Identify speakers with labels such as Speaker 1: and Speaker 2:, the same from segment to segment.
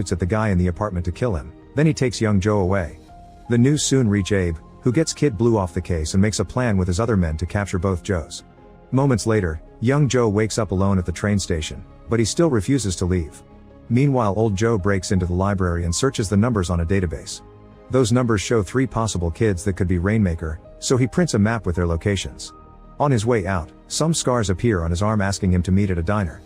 Speaker 1: shoots at the guy in the apartment to kill him, then he takes young Joe away. The news soon reach Abe, who gets Kid Blue off the case and makes a plan with his other men to capture both Joes. Moments later, young Joe wakes up alone at the train station, but he still refuses to leave. Meanwhile, old Joe breaks into the library and searches the numbers on a database. Those numbers show 3 possible kids that could be Rainmaker, so he prints a map with their locations. On his way out, some scars appear on his arm asking him to meet at a diner.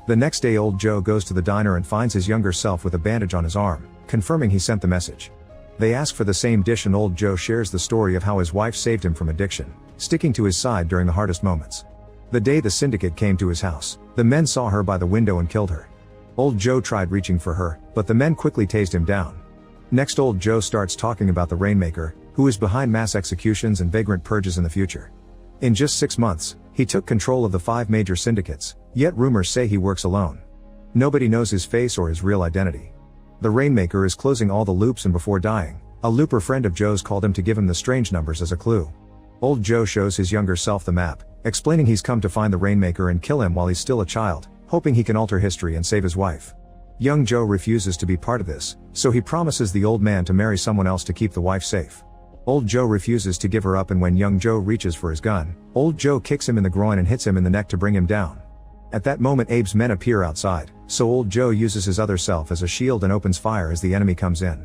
Speaker 1: The next day old Joe goes to the diner and finds his younger self with a bandage on his arm, confirming he sent the message. They ask for the same dish and old Joe shares the story of how his wife saved him from addiction, sticking to his side during the hardest moments. The day the syndicate came to his house, the men saw her by the window and killed her. Old Joe tried reaching for her, but the men quickly tased him down. Next old Joe starts talking about the Rainmaker, who is behind mass executions and vagrant purges in the future. In just 6 months, he took control of the 5 major syndicates, yet rumors say he works alone. Nobody knows his face or his real identity. The Rainmaker is closing all the loops, and before dying, a looper friend of Joe's called him to give him the strange numbers as a clue. Old Joe shows his younger self the map, explaining he's come to find the Rainmaker and kill him while he's still a child, hoping he can alter history and save his wife. Young Joe refuses to be part of this, so he promises the old man to marry someone else to keep the wife safe. Old Joe refuses to give her up, and when young Joe reaches for his gun, old Joe kicks him in the groin and hits him in the neck to bring him down. At that moment Abe's men appear outside, so old Joe uses his other self as a shield and opens fire as the enemy comes in.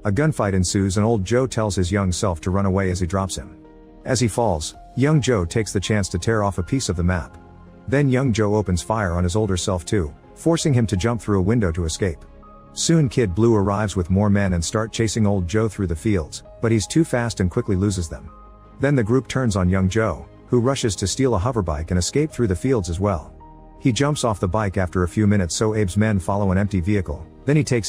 Speaker 1: A gunfight ensues and old Joe tells his young self to run away as he drops him. As he falls, young Joe takes the chance to tear off a piece of the map. Then young Joe opens fire on his older self too, forcing him to jump through a window to escape. Soon Kid Blue arrives with more men and start chasing old Joe through the fields, but he's too fast and quickly loses them. Then the group turns on young Joe, who rushes to steal a hoverbike and escape through the fields as well. He jumps off the bike after a few minutes, so Abe's men follow an empty vehicle, then he takes out